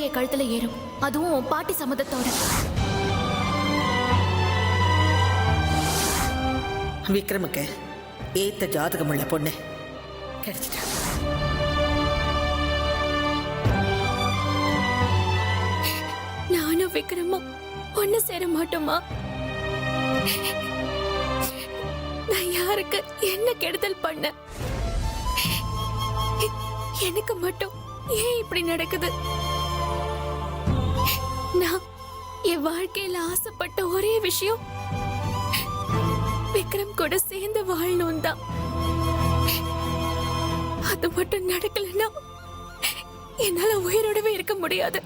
என் கழுத்துல ஏறும், அதுவும் உன் பாட்டி சம்மதத்தோட. விக்ரமுக்கு ஏத்த ஜாதகமுள்ள பொண்ணு கிடைச்சிட்டா. நானும் விக்ரமும் ஒண்ணு சேர மாட்டோமா? நான் யாருக்கு என்ன கெடுதல் பண்ண? எனக்கு மட்டும் ஏன் இப்படி நடக்குது? நான் என் வாழ்க்கையில ஆசைப்பட்ட ஒரே விஷயம் விக்ரம் கூட சேர்ந்து வாழணும் தான். அது மட்டும் நடக்கலன்னா என்னால உயிரோடவே இருக்க முடியாது.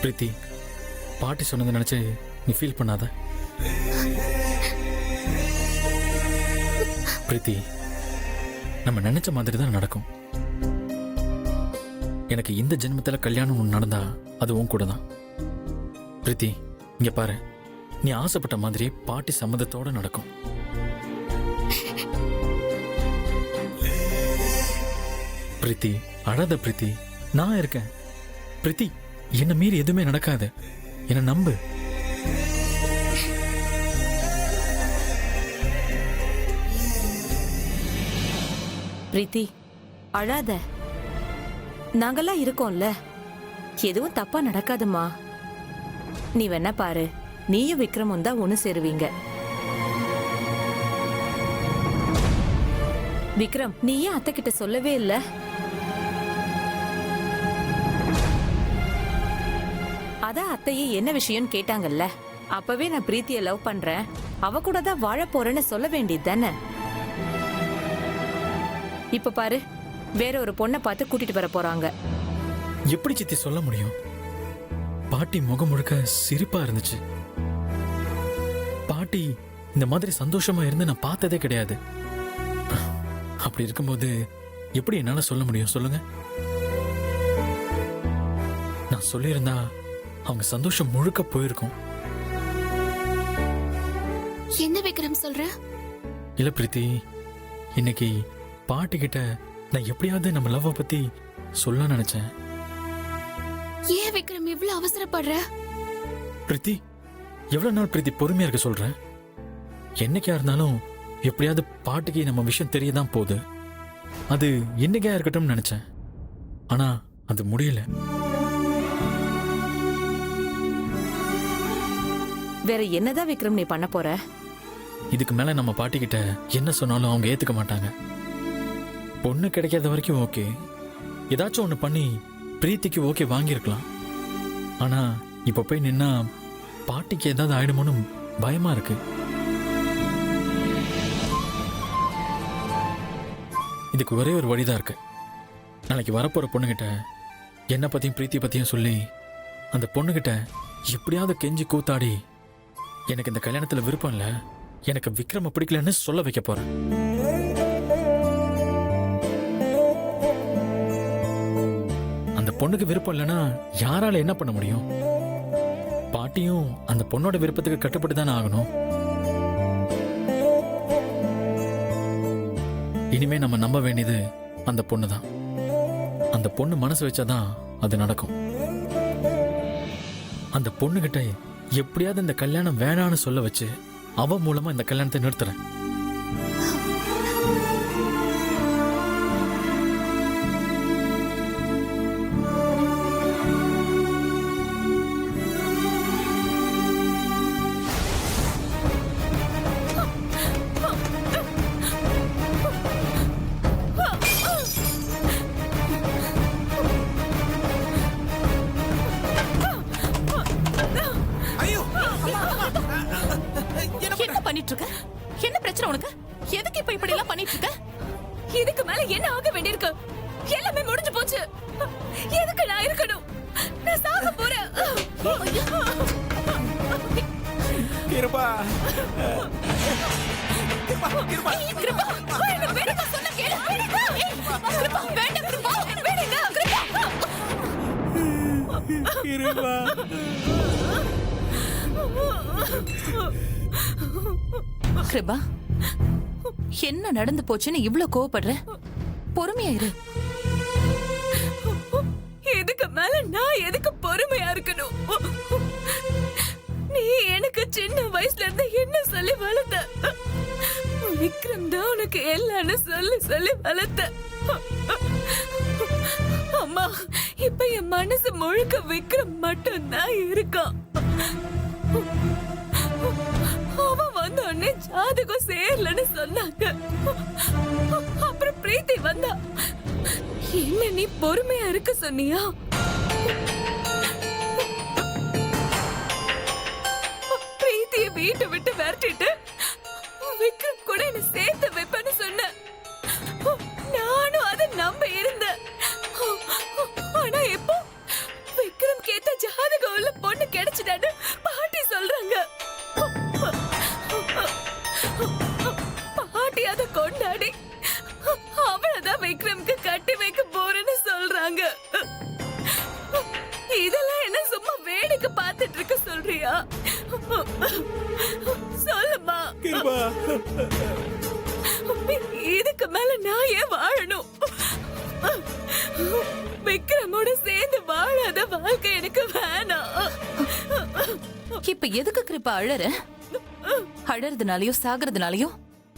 பிரீத்தி, பாட்டி சொன்னதை நினைச்சு நீ ஃபீல் பண்ணாத. பிரீத்தி, நம்ம நினைச்ச மாதிரி தான் நடக்கும். எனக்கு இந்த ஜென்மத்தில் கல்யாணம் ஒன்று நடந்தா அது உன் கூட தான். பிரீத்தி, இங்க பாரு, நீ ஆசைப்பட்ட மாதிரி பாட்டி சம்மதத்தோட நடக்கும். பிரீத்தி, அழாத பிரீத்தி, நான் இருக்கேன். பிரீத்தி, என்ன மீறி எதுவுமே நடக்காது, என்ன நம்பு. பிரீத்தி, அழாத. நாங்கெல்லாம் இருக்கோம்ல, எதுவும் தப்பா நடக்காதுமா. நீ வேணா பாரு, நீயும் விக்ரமும் தான் ஒண்ணு சேருவீங்க. விக்ரம், நீ ஏன் அத்தை கிட்ட சொல்லவே இல்ல? அதான் அத்தையே என்ன விஷயம்னு கேட்டாங்கல்ல, அப்பவே நான் பிரீத்தியை லவ் பண்றேன், அவ கூட தான் வாழ போறேன்னு சொல்ல வேண்டியது தானே. இப்ப பாரு, வேற ஒரு பொண்ணை பார்த்து கூட்டிட்டு வர போறாங்க. எப்படி சித்தி சொல்ல முடியும்? பாட்டி முகம் முழுக்க சிரிப்பா இருந்துச்சு. பாட்டி இந்த மாதிரி சந்தோஷமா இருந்து நான் பார்த்ததே கிடையாது. அப்படி இருக்கும்போது எப்படி என்னால சொல்ல முடியும் சொல்லுங்க? நான் சொல்லியிருந்தா அவங்க சந்தோஷம் முழுக்க போயிருக்கும். என்ன விக்ரம் சொல்ற? இல்ல பிரீத்தி, இன்னைக்கு பாட்டி கிட்ட நான் எப்படியாவது நம்ம லவ் பத்தி சொல்ல நினைச்சேன். ஏன் விக்ரம் இவ்வளவு அவசரப்படுற? பிரீத்தி, எவ்வளவு நாள் பிரீத்தி பொறுமையா இருக்க சொல்றேன்? என்னைக்கா இருந்தாலும் எப்படியாவது பாட்டிக்கு நம்ம விஷயம் தெரியதான் போகுது. அது என்னைக்கா இருக்கட்டும்னு நினைச்சேன், ஆனா அது முடியல. வேற என்னதான் விக்ரம் நீ பண்ண போற? இதுக்கு மேல நம்ம பாட்டி கிட்ட என்ன சொன்னாலும் அவங்க ஏத்துக்க மாட்டாங்க. பொண்ணு கிடைக்காத வரைக்கும் ஓகே, ஏதாச்சும் ஒண்ணு பண்ணி பிரீத்திக்கு ஓகே வாங்கியிருக்கலாம். ஆனா இப்ப போய் நின்னா பாட்டிக்கு ஏதாவது ஆயிடுமோன்னு பயமா இருக்கு. இதுக்கு ஒரே ஒரு வழிதான் இருக்கு. நாளைக்கு வரப்போற பொண்ணுகிட்ட என்ன பத்தியும் பிரீத்தி பத்தியும் சொல்லி அந்த பொண்ணுகிட்ட எப்படியாவது கெஞ்சி கூத்தாடி எனக்கு இந்த கல்யாணத்துல விருப்பம் இல்ல, எனக்கு விக்ரம பிடிக்கலன்னு சொல்ல வைக்க போறேன். அந்த பொண்ணுக்கு விருப்பம் இல்லைன்னா யாரால என்ன பண்ண முடியும்? பாட்டியும் அந்த பொண்ணோட விருப்பத்துக்கு கட்டுப்பட்டு தானே ஆகணும். இனிமே நம்ம நம்ப வேண்டியது அந்த பொண்ணு தான். அந்த பொண்ணு மனசு வச்சாதான் அது நடக்கும். அந்த பொண்ணுகிட்ட எப்படியாவது இந்த கல்யாணம் வேணான்னு சொல்ல வச்சு அவ மூலமா இந்த கல்யாணத்தை நிறுத்துறேன். என்ன பிரச்சனை உனக்கு? எதுக்கு இப்ப இப்படி எல்லாம் பண்ணிட்டு இருக்க? இதுக்கு மேல என்ன ஆக வேண்டியிருக்கு? எல்லாமே முடிஞ்சு போச்சு. எதுக்கு நான் இருக்கணும்? நான் சாக போறேன். கிருபா, கிருபா, என்ன வேணுமா சொன்ன கேளு. கிருபா கிருபா என்ன நடந்து போச்சுன்னு இவ்ளோ கோவப்படுற? பொறுமையா இரு. இதுக்கு மேல நான் எதுக்கு பொறுமையா இருக்கணும்? நீ எனக்கு சின்ன வயசுல இருந்து என்ன சொல்லி வளர்த்த? விக்ரம் தான் உனக்கு எல்லான்னு சொல்லி சொல்லி வளர்த்த. அம்மா, இப்ப என் மனசு முழுக்க விக்ரம் மட்டும் தான் இருக்கான். அவன் வந்த உடனே ஜாதகம் சேரலன்னு சொன்னாங்க. அப்புறம் பிரீத்தி வந்தா. என்ன நீ பொறுமையா இருக்க சொன்னியா? பிரீத்திய வீட்டை விட்டு விரட்டிட்டு விக்ரம் கூட என்ன சேர்த்து வைப்பேன்னு சொன்ன. நானும் அதை நம்ப இருந்தேன். ஆனா இப்போ விக்ரம் கேட்ட ஜாதகம் உள்ள பொண்ணு கிடைச்சிட்டான்னு பாட்டி சொல்றாங்க. பாட்டி அதை கொண்டாடி அவளதான் விக்ரம்க்கு கட்டி வைக்க போறேன்னு சொல்றாங்க. இதெல்லாம் என்ன சும்மா வேடிக்கை பார்த்துட்டு இருக்க சொல்றியா? சொல்லுமா. கிருபா இதுக்கு மேல நான் ஏன் வாழணும்? விக்ரமோட சேர்ந்து வாழாத வாழ்க்கை எனக்கு வேணாம். இப்ப எதுக்கு கிருபா அழற? அழறதுனாலயோ சாகிறதுனாலயோ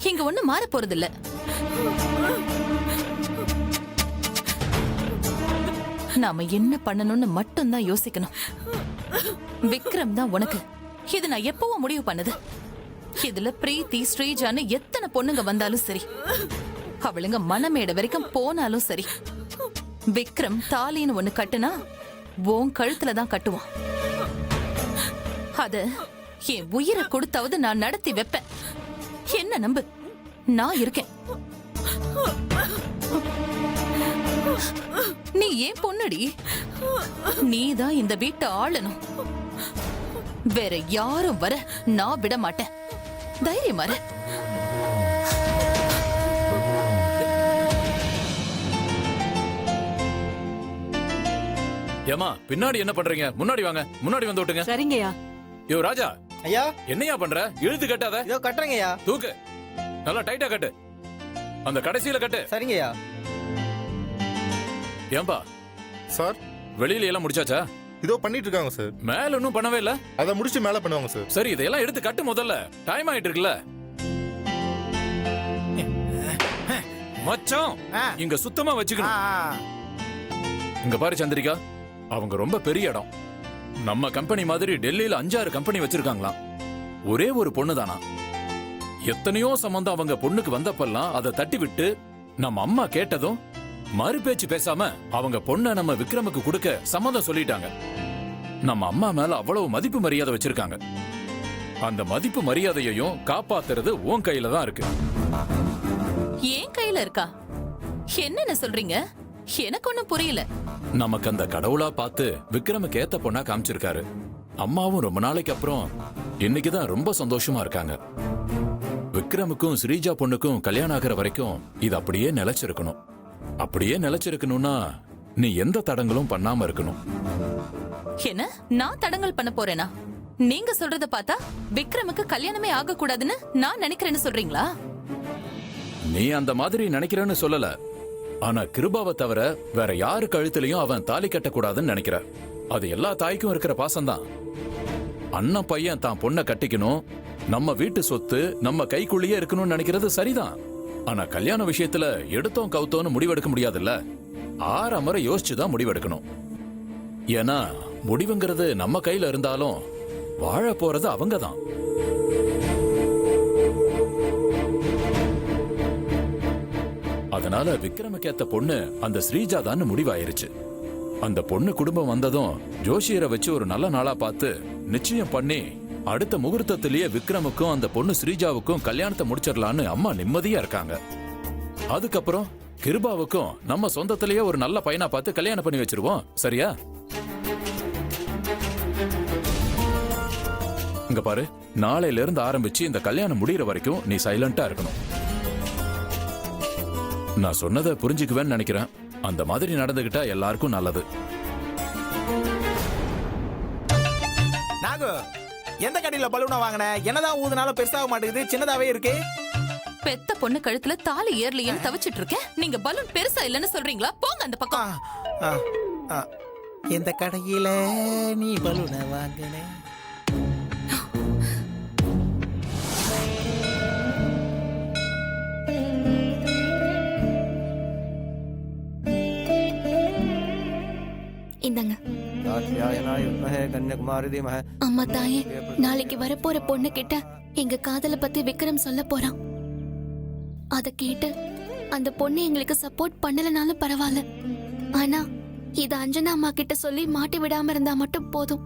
இங்க ஒண்ணு மாற போறது இல்ல. நாம என்ன பண்ணணும்னு மட்டும் தான் யோசிக்கணும். விக்ரம் தான் உனக்கு. இது நான் எப்பவும் முடிவு பண்ணது. இதுல பிரீத்தி, ஸ்ரீஜான்னு எத்தனை பொண்ணுங்க வந்தாலும் சரி, அவளுங்க மனமேட வரைக்கும் போனாலும் சரி, விக்ரம் தாலின்னு ஒண்ணு கட்டுனா உன் கழுத்துல தான் கட்டுவான். அத என் உயிரை கொடுத்தாவது நான் நடத்தி வைப்பேன். என்ன நம்பு, நான் இருக்கேன். நீ ஏன் பொண்ணுடி? நீதான் இந்த வீட்டை ஆளணும். வேற யாரும் வர நான் விட மாட்டேன். தைரியமா இரு. ஏமா பின்னாடி என்ன பண்றீங்க? முன்னாடி வாங்க, முன்னாடி வந்து விட்டுங்க. சரிங்கய்யா. யோ ராஜா, ஐயா என்னையா பண்ற? இழுத்து கட்டாத. இதோ கட்டுறேங்கய்யா. தூக்கு, நல்லா டைட்டா கட்டு. அந்த கடைசியில கட்டு. சரிங்கய்யா. ஏம்பா சார், வெளியில எல்லாம் முடிச்சாச்சா? இதோ பண்ணிட்டு இருக்காங்க சார். மேல இன்னும் பண்ணவே இல்ல. அதை முடிச்சு மேல பண்ணுவாங்க சார். சரி, இதையெல்லாம் எடுத்து கட்டு முதல்ல. டைம் ஆயிட்டு இருக்குல்ல. மச்சான், இங்க சுத்தமா வச்சுக்கணும். இங்க பாரு சந்திரிகா, அவங்க ரொம்ப பெரிய இடம். நம்ம கம்பெனி மாதிரி டெல்லியில 5-6 கம்பெனி வச்சிருக்காங்களாம். ஒரே ஒரு பொண்ணு தானா. எத்தனையோ சம்பந்தம் அவங்க பொண்ணுக்கு வந்தப்பெல்லாம் அதை தட்டி விட்டு நம்ம அம்மா கேட்டதும் மறு பேச்சு பேசாம அவங்க பொண்ண நம்ம விக்ரமுக்கு கொடுக்க சம்மதம் சொல்லிட்டாங்க. நம்ம அம்மா மேல அவ்வளவு மதிப்பு மரியாதை வச்சிருக்காங்க. அந்த மதிப்பு மரியாதையையும் காப்பாத்துறது உன் கையில தான் இருக்கு. ஏன் கையில இருக்கா? என்னன்னு சொல்றீங்க? எனக்கு ஒண்ணும் புரியல. நமக்கு அந்த கடவுளா பார்த்து விக்ரமுக்கு ஏத்த பொண்ணா காமிச்சிருக்காரு. அம்மாவும் ரொம்ப நாளைக்கு அப்புறம் இன்னைக்குதான் ரொம்ப சந்தோஷமா இருக்காங்க. விக்ரமுக்கும் ஸ்ரீஜா பொண்ணுக்கும் கல்யாணம் ஆகிற வரைக்கும் இது அப்படியே நிலைச்சிருக்கணும். அப்படியே நிலைச்சிருக்கணும்னா நீ எந்த தடங்களும் பண்ணாம இருக்கணும். என்ன, நான் தடங்கல் பண்ண போறேனா? நீங்க சொல்றத பார்த்தா விக்ரமுக்கு கல்யாணமே ஆக கூடாதுன்னு நான் நினைக்கிறேன்னு சொல்றீங்களா? நீ அந்த மாதிரி நினைக்கிறேன்னு சொல்லல. ஆனா கிருபாவை தவிர வேற யாரு கழுத்துலயும் அவன் தாலி கட்டக்கூடாதுன்னு நினைக்கிற. அது எல்லா தாய்க்கும் இருக்கிற பாசம்தான். அண்ணன் பையன் தான் பொண்ணை கட்டிக்கணும், நம்ம வீட்டு சொத்து நம்ம கைக்குள்ளேயே இருக்கணும்னு நினைக்கிறது சரிதான். ஆனா கல்யாண விஷயத்துல எடுத்தோம் கவுத்தோன்னு முடிவெடுக்க முடியாதுல்ல. 6 முறை யோசிச்சுதான் முடிவெடுக்கணும். ஏன்னா முடிவுங்கிறது நம்ம கையில இருந்தாலும் வாழ போறது அவங்கதான். அதனால விக்ரமுக்கு ஏத்த பொண்ணு அந்த ஸ்ரீஜா தான் முடிவாயிருச்சு. அந்த பொண்ணு குடும்பம் வந்ததும் ஜோஷியரை வச்சு ஒரு நல்ல நாளா பார்த்து நிச்சயம் பண்ணி அடுத்த முகூர்த்தத்திலேயே விக்ரமுக்கும் அந்த பொண்ணு ஸ்ரீஜாவுக்கும் கல்யாணத்தை முடிச்சிடலான்னு அம்மா நிம்மதியா இருக்காங்க. அதுக்கப்புறம் கிருபாவுக்கும் நம்ம சொந்தத்திலேயே ஒரு நல்ல பையனா பார்த்து கல்யாணம் பண்ணி வச்சிருவோம். சரியா? இங்க பாரு, நாளையில இருந்து ஆரம்பிச்சு இந்த கல்யாணம் முடியற வரைக்கும் நீ சைலண்டா இருக்கணும். நான் சொன்னதை புரிஞ்சுக்குவேன்னு நினைக்கிறேன். அந்த மாதிரி நடந்துகிட்டா எல்லாருக்கும் நல்லது. ராகு எந்த கடையில பலூனா வாங்கின? என்னதான் ஊதுனாலும் பெருசாக மாட்டேங்குது, சின்னதாவே இருக்கு. பெத்த பொண்ணு கழுத்துல தாலி ஏறலையேன்னு தவிச்சிட்டு இருக்கேன். நீங்க பலூன் பெருசா இல்லன்னு சொல்றீங்களா? போங்க அந்த ஆ, பக்கம். ஆ, ஆ. எந்த கடையில நீ பலூனை வாங்கின? இந்தாங்க. கன்னியாகுமரி தீமஹ. அம்மா தாயே, நாளைக்கு வரப்போற பொண்ணு கிட்ட எங்க காதல பத்தி விக்ரம் சொல்ல போறான். அத கேட்டு அந்த பொண்ணு எங்களுக்கு சப்போர்ட் பண்ணலனாலும் பரவாயில்ல. ஆனா இத அஞ்சனா அம்மா கிட்ட சொல்லி மாட்டி விடாம இருந்தா மட்டும் போதும்.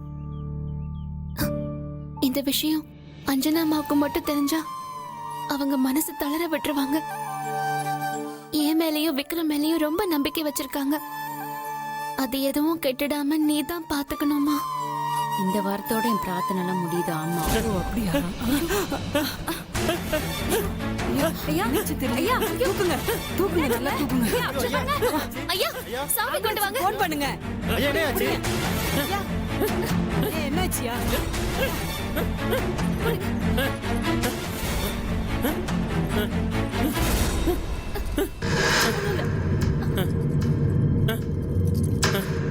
இந்த விஷயம் அஞ்சனா அம்மாவுக்கு மட்டும் தெரிஞ்சா அவங்க மனசு தளர விட்டுருவாங்க. என் மேலயும் விக்ரம் மேலயும் ரொம்ப நம்பிக்கை வச்சிருக்காங்க. அது எதுவும் கெட்டுடாம நீ தான் பாத்துக்கணுமா? இந்த வாரத்தோட என் பிரார்த்தனை எல்லாம் முடியுது. ஆமா. அப்படியா? ஐயா ஐயா தூக்குங்க தூக்குங்க நல்லா தூக்குங்க. ஐயா, சாமி கொண்டு வாங்க. போன் பண்ணுங்க. ஐயா, என்ன ஆச்சு? என்னாச்சியா?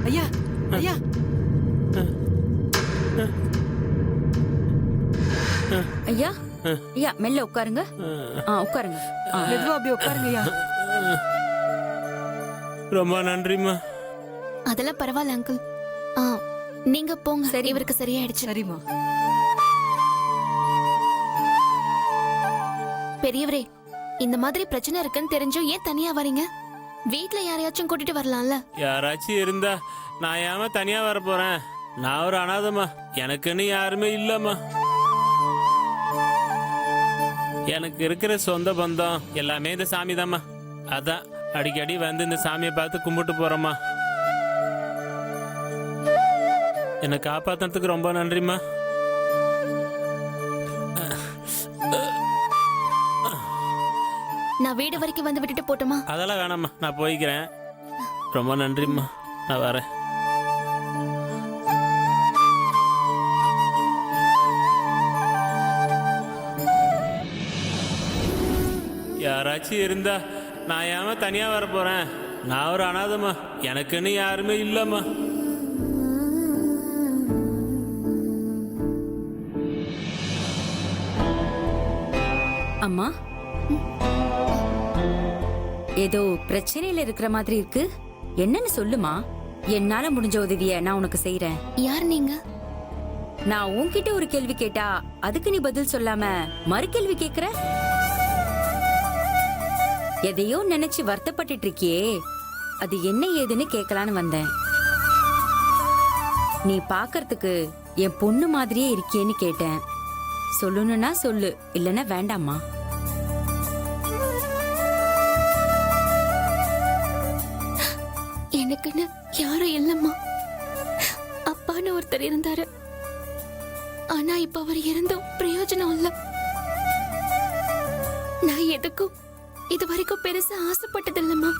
ஐயா ஐயா ஐயா ஐயா மெல்ல உட்காருங்க. உட்காருங்க. மெதுவா அப்படியே உட்காருங்க ஐயா. ரொம்ப நன்றிம்மா. அதெல்லாம் பரவாயில்ல அங்கிள். நீங்க போங்க. சரி, இவருக்கு சரியாயிடுச்சு. சரிம்மா. பெரியவரே, இந்த மாதிரி பிரச்சனை இருக்குன்னு தெரிஞ்சும் ஏன் தனியா வரீங்க? வீட்ல யாரையாச்சும் கூட்டிட்டு வரலாம்ல. யாராச்சும் இருந்தா நான் ஏமா தனியா வர போறேன்? நான் ஒரு அனாதம்மா. எனக்குன்னு யாருமே இல்லம்மா. எனக்கு இருக்கிற சொந்த பந்தம் எல்லாமே இந்த சாமி தாம்மா. அதான் அடிக்கடி வந்து இந்த சாமியை பார்த்து கும்பிட்டு போறோம்மா. என்னை காப்பாத்துறதுக்கு ரொம்ப நன்றிம்மா. நான் வீடு வரைக்கும் வந்து விட்டுட்டு போட்டுமா? அதெல்லாம் வேணாம்மா, நான் போய்க்கிறேன். ரொம்ப நன்றிம்மா, நான் வரேன். யாராச்சும் இருந்தா நான் ஏமா தனியா வர போறேன்? நான் ஒரு அனாதம்மா. எனக்குன்னு யாருமே இல்லம்மா. அம்மா ஏதோ பிரச்சனையில இருக்கிற மாதிரி இருக்கு. என்னன்னு சொல்லுமா. என்னால முடிஞ்ச உதவிய நான் உனக்கு செய்யறேன். யார் நீங்க? நான் உன்கிட்ட ஒரு கேள்வி கேட்டா அதுக்கு நீ பதில் சொல்லாம மறு கேள்வி கேக்குற. எதையோ நினைச்சு வருத்தப்பட்டுட்டு இருக்கியே, அது என்ன ஏதுன்னு கேட்கலான்னு வந்தேன். நீ பாக்கறதுக்கு என் பொண்ணு மாதிரியே இருக்கியேன்னு கேட்டேன். சொல்லணும்னா சொல்லு, இல்லைன்னா வேண்டாமா. எனக்குன்னு யாரும் இல்லம்மா. அப்பான்னு ஒருத்தர் இருந்தாரு. ஆனா இப்ப அவர் இருந்தும் பிரயோஜனம் இல்ல. நான் எதுக்கும் இது வரைக்கும் பெருசா ஆசைப்பட்டது இல்லம்மா.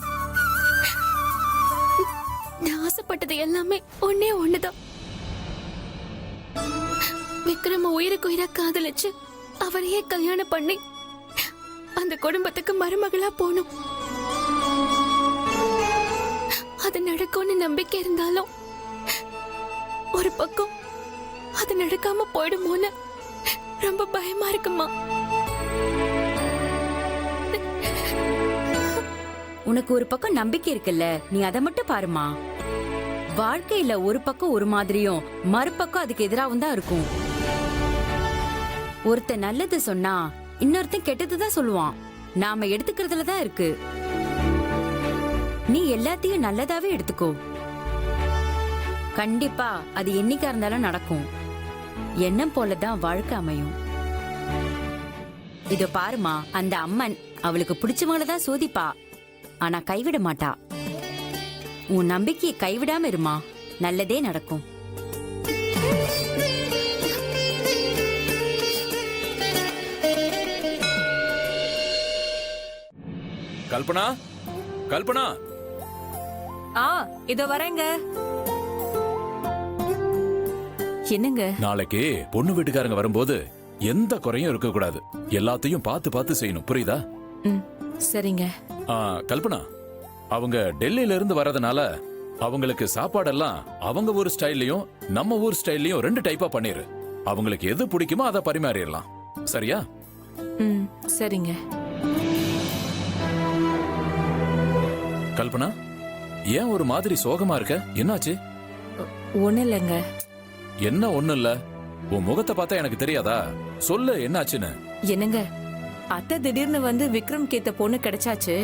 நான் ஆசைப்பட்டது எல்லாமே ஒன்னே ஒண்ணுதான். விக்ரம உயிருக்கு உயிரா காதலிச்சு அவரையே கல்யாணம் பண்ணி அந்த குடும்பத்துக்கு மருமகளா போனோம். அது நடக்கும்னு நம்பிக்கை இருந்தாலும் ஒரு பக்கம் அது நடக்காம போயிடுமோன்னு ரொம்ப பயமா இருக்குமா. உனக்கு ஒரு பக்கம் நம்பிக்கை இருக்குல்ல, நீ அதை மட்டும் பாருமா. வாழ்க்கையில ஒரு பக்கம் ஒரு மாதிரியும் மறுபக்கம் அதுக்கு எதிராகவும் தான் இருக்கும். ஒருத்த நல்லது சொன்னா இன்னொருத்தன் கெட்டதுதான் சொல்லுவான். நாம எடுத்துக்கிறதுல தான் இருக்கு. நீ எல்லாத்தையும் நல்லதாவே எடுத்துக்கோ. கண்டிப்பா அது என்னைக்கா இருந்தாலும் நடக்கும். எண்ணம் போலதான் வாழ்க்கை அமையும். இதோ பாருமா, அந்த அம்மன் அவளுக்கு பிடிச்சவங்களதான் சோதிப்பா, ஆனா கைவிட மாட்டா. உன் நம்பிக்கையை கைவிடாம இருமா, நல்லதே நடக்கும். கல்பனா, கல்பனா. இதோ வரேங்க. என்னங்க? நாளைக்கு பொண்ணு வீட்டுக்காரங்க வரும்போது எந்த குறையும் இருக்க கூடாது. எல்லாத்தையும் பார்த்து பார்த்து செய்யணும், புரியுதா? சரிங்க. கல்பனா, அவங்க டெல்லியில இருந்து வரதுனால அவங்களுக்கு சாப்பாடெல்லாம் அவங்க ஊர் ஸ்டைல்லையும் நம்ம ஊர் ஸ்டைல்லையும் 2 டைப்பா பண்ணிரு. அவங்களுக்கு எது பிடிக்குமோ அதை பரிமாறிடலாம். சரியா? சரிங்க. கல்பனா, ஏன் ஒரு மாதிரி சோகமா இருக்க? என்னாச்சு? ஒண்ணு இல்லைங்க. என்ன ஒண்ணு இல்ல? உன் முகத்தை பார்த்தா எனக்கு தெரியாதா? சொல்லு, என்னாச்சுன்னு. என்னங்க, அத்தை திடீர்னு வந்து விக்ரம் கேத்த பொண்ணு கிடைச்சாச்சு.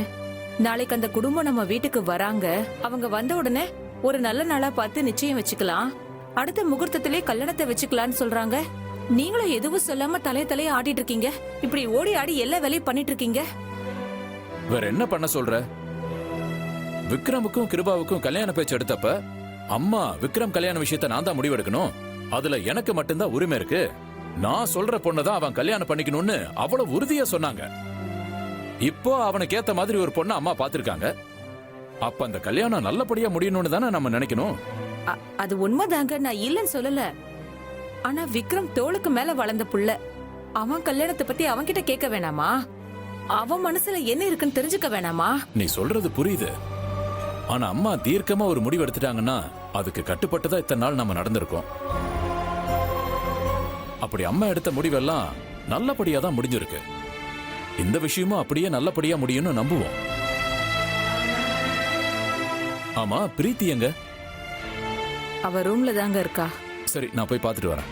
நாளைக்கு அந்த குடும்பம் நம்ம வீட்டுக்கு வராங்க. அவங்க வந்த உடனே ஒரு நல்ல நாளா பார்த்து நிச்சயம் வச்சுக்கலாம். அடுத்த முகூர்த்தத்திலே கல்யாணத்தை வச்சுக்கலாம்னு சொல்றாங்க. நீங்களும் எதுவும் சொல்லாம தலைய ஆடிட்டு இருக்கீங்க. இப்படி ஓடி ஆடி எல்லா வேலையும் பண்ணிட்டு இருக்கீங்க. வேற என்ன பண்ண சொல்ற? விக்ரமுக்கும் கிருபாவுக்கும் கல்யாண பேச்சு எடுத்தப்ப அம்மா விக்ரம் கல்யாண விஷயத்தை நான் தான் முடிவெடுக்கணும். அதுல எனக்கு மட்டும்தான் உரிமை இருக்கு. நான் சொல்ற பொண்ணதான் அவன் கல்யாணம் பண்ணிக்கணும்னு அவ்வளவு உறுதியா சொன்னாங்க. இப்போ அவனுக்கு ஏத்த மாதிரி ஒரு பொண்ணை அம்மா பாத்திருக்காங்க. அப்ப அந்த கல்யாணம் நல்லபடியா முடியணும்னு தானே நம்ம நினைக்கணும். அது உண்மைதாங்க, நான் இல்லன்னு சொல்லல. ஆனா விக்ரம் தோளுக்கு மேல வளர்ந்த புள்ள. அவன் கல்யாணத்தை பத்தி அவன்கிட்ட கேட்க வேணாமா? அவன் மனசுல என்ன இருக்குன்னு தெரிஞ்சுக்க வேணாமா? நீ சொல்றது புரியுது. ஆனா அம்மா தீர்க்கமா ஒரு முடிவு எடுத்துட்டாங்கன்னா அதுக்கு கட்டுப்பட்டுதான் இத்தனை நாள் நம்ம நடந்திருக்கோம். அப்படி அம்மா எடுத்த முடிவெல்லாம் நல்லபடியா தான் முடிஞ்சிருக்கு. இந்த விஷயமும் அப்படியே நல்லபடியா முடியும்னு நம்புவோம். ஆமா, பிரீத்தி எங்க? அவ ரூம்ல தாங்க இருக்கா. சரி, நான் போய் பார்த்துட்டு வரேன்.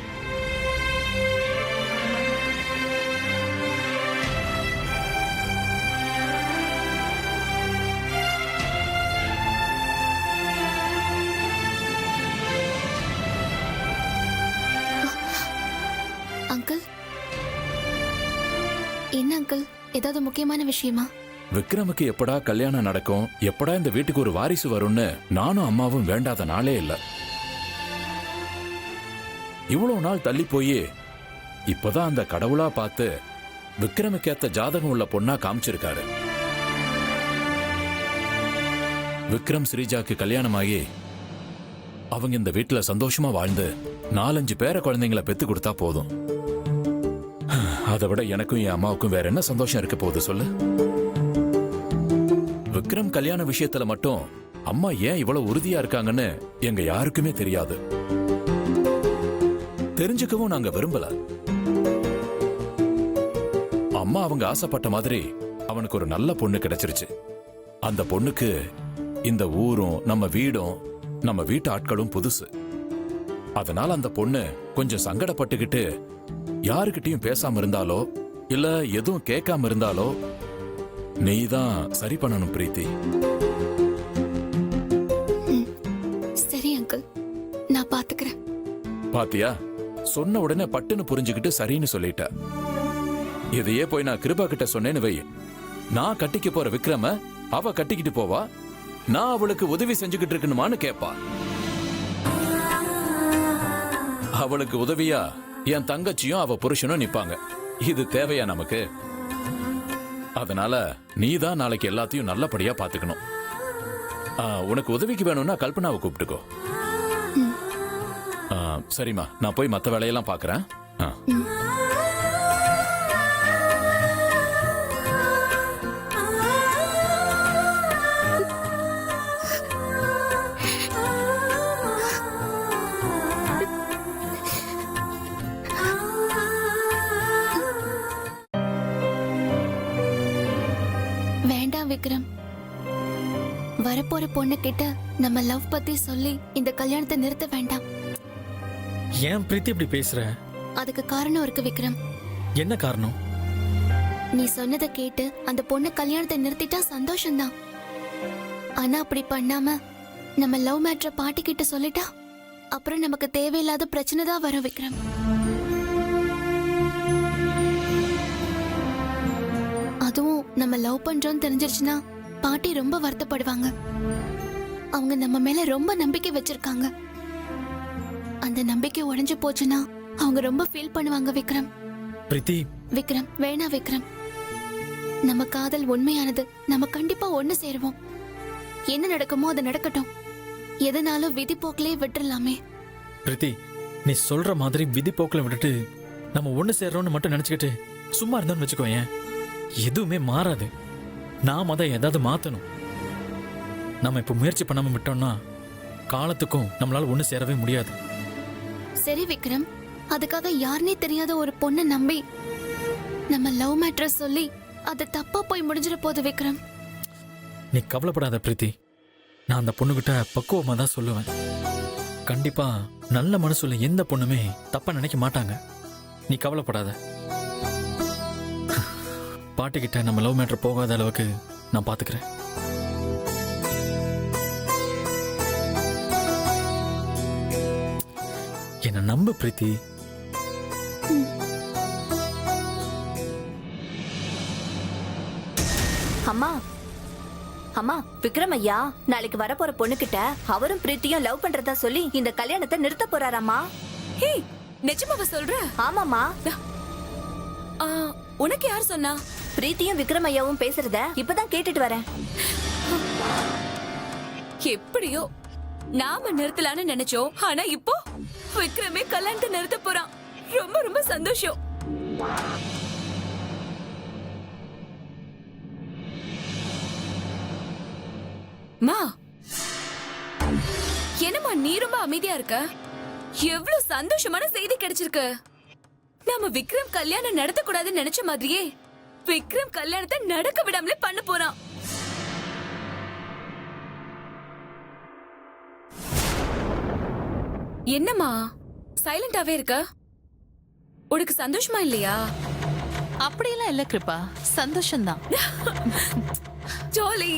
அங்கிள், என்ன அங்கிள், ஏதாவது முக்கியமான விஷயமா? விக்ரமுக்கு எப்படா கல்யாணம் நடக்கும், எப்படா இந்த வீட்டுக்கு ஒரு வாரிசு வரும்னு நானும் அம்மாவும் வேண்டாத நாளே இல்ல. இவ்வளவு நாள் தள்ளி போய் இப்பதான் அந்த கடவுளா பார்த்து விக்ரமுக்கு ஏத்த ஜாதகம் உள்ள பொண்ணா காமிச்சிருக்காரு. விக்ரம் ஸ்ரீஜாக்கு கல்யாணமாகி அவங்க இந்த வீட்டுல சந்தோஷமா வாழ்ந்து 4-5 பேர குழந்தைங்களை பெத்து கொடுத்தா போதும். அதை விட எனக்கும் என் அம்மாவுக்கும் வேற என்ன சந்தோஷம் இருக்க போகுது சொல்லு? விக்ரம் கல்யாண விஷயத்துல மட்டும் அம்மா ஏன் இவ்வளவு உறுதியா இருக்காங்கன்னு எங்க யாருக்குமே தெரியாது. தெரிஞ்சுக்கவும் நாங்க விரும்பல. அம்மா அவங்க ஆசைப்பட்ட மாதிரி அவனுக்கு ஒரு நல்ல பொண்ணு கிடைச்சிருச்சு. அந்த பொண்ணுக்கு இந்த ஊரும் நம்ம வீடும் நம்ம வீட்டு ஆட்களும் புதுசு. அதனால அந்த பொண்ணு கொஞ்சம் சங்கடப்பட்டுக்கிட்டு யாருக்கிட்டையும் பேசாம இருந்தாலோ இல்ல எதுவும் கேட்காம இருந்தாலோ நீதான் சரி பண்ணணும் பிரீத்தி. சரி அங்கிள், நான் பாத்துக்கிறேன். பாத்தியா, சொன்ன உடனே பட்டுன்னு புரிஞ்சுக்கிட்டு சரின்னு சொல்லிட்ட. இதையே போய் நான் கிருபா கிட்ட சொன்னேன்னு வை, நான் கட்டிக்க போற விக்ரம அவ கட்டிக்கிட்டு போவா, நான் அவளுக்கு உதவி செஞ்சுக்கிட்டு இருக்கணுமான்னு கேப்பா. அவளுக்கு உதவியா என் தங்கச்சியும் அவ புருஷனும் நிப்பாங்க. இது தேவையா நமக்கு? அதனால நீதான் நாளைக்கு எல்லாத்தையும் நல்லபடியா பாத்துக்கணும். உனக்கு உதவிக்கு வேணும்னா கல்பனாவை கூப்பிட்டுக்கோ. சரிம்மா, நான் போய் மத்த வேலையெல்லாம் பாக்குறேன். வேண்டாம் விக்ரம், வரப்போற பொண்ணு கிட்ட நம்ம லவ் பத்தி சொல்லி இந்த கல்யாணத்தை நிறுத்த வேண்டாம். ஏன் பிரீத்தி இப்படி பேசுற? அதுக்கு காரணம் இருக்கு விக்ரம். என்ன காரணம்? நீ சொன்னதை கேட்டு அந்த பொண்ணு கல்யாணத்தை நிறுத்திட்டா சந்தோஷம்தான். ஆனா அப்படி பண்ணாம நம்ம லவ் மேட்ரை பாட்டி கிட்ட சொல்லிட்டா அப்புறம் நமக்கு தேவையில்லாத பிரச்சனை தான் வரும் விக்ரம். அதுவும் நம்ம லவ் பண்றோம்னு தெரிஞ்சிருச்சுன்னா பாட்டி ரொம்ப வருத்தப்படுவாங்க. அவங்க நம்ம மேல ரொம்ப நம்பிக்கை வச்சிருக்காங்க. அந்த நம்பிக்கை உடைஞ்சு போச்சுன்னா அவங்க ரொம்ப ஃபீல் பண்ணுவாங்க விக்ரம். பிரீத்தி, விக்ரம் வேணா விக்ரம், நம்ம காதல் உண்மையானது. நம்ம கண்டிப்பா ஒண்ணு சேருவோம். என்ன நடக்குமோ அது நடக்கட்டும். எதனாலும் விதி போக்கிலே விட்டுறலாமே. பிரீத்தி, நீ சொல்ற மாதிரி விதி போக்குல விட்டுட்டு நம்ம ஒண்ணு சேர்றோம்னு மட்டும் நினைச்சுக்கிட்டு சும்மா இருந்தோம்னு வச்சுக்கோயேன், எதுவுமே மாறாது. நாம தான் ஏதாவது மாத்தணும். நம்ம இப்ப முயற்சி பண்ணாம விட்டோம்னா காலத்துக்கும் நம்மளால ஒண்ணு சேரவே முடியாது. சரி விக்ரம், அதுக்காக யாருனே தெரியாத ஒரு பொண்ணை நம்பி நம்ம லவ் மேட்டர் சொல்லி அது தப்பா போய் முடிஞ்சிட போகுது விக்ரம். நீ கவலைப்படாத பிரீத்தி, நான் அந்த பொண்ணுகிட்ட பக்குவமா தான் சொல்லுவேன். கண்டிப்பா நல்ல மனசுல எந்த பொண்ணுமே தப்பா நினைக்க மாட்டாங்க. நீ கவலைப்படாத. பாட்டிக்கிட்ட நம்ம லவ் மேட்டர் போகாத அளவுக்கு நான் பாத்துக்கிறேன். என்ன நம்பு பிரீத்தி. அம்மா அம்மா, விக்ரம் ஐயா நாளைக்கு வரப்போற பொண்ணுகிட்ட அவரும் பிரீத்தியும் லவ் பண்றதா சொல்லி இந்த கல்யாணத்தை நிறுத்த போறாராமா. ஹே, நிஜமாவா சொல்ற? ஆமாமா. உனக்கு யார் சொன்னா? பிரீத்தியும் விக்ரம் ஐயாவும் பேசுறத இப்பதான் கேட்டுட்டு வரேன். எப்படியோ நாம நிறுத்தலான்னு நினைச்சோம், ஆனா இப்போ விக்ரமே கல்யாணத்தை நிறுத்த போறான். ரொம்ப ரொம்ப சந்தோஷம். மா, என்னம்மா நீ ரொம்ப அமைதியா இருக்க? எவ்வளவு சந்தோஷமான செய்தி கிடைச்சிருக்கு. நாம விக்ரம் கல்யாணம் நடத்த கூடாதுன்னு நினைச்ச மாதிரியே விக்ரம் கல்யாணத்தை நடக்க விடாமலே பண்ண போறான். என்னம்மா சைலண்டாவே இருக்க? உனக்கு சந்தோஷமா இல்லையா? அப்படியெல்லாம் இல்ல கிருபா, சந்தோஷம்தான். ஜாலி.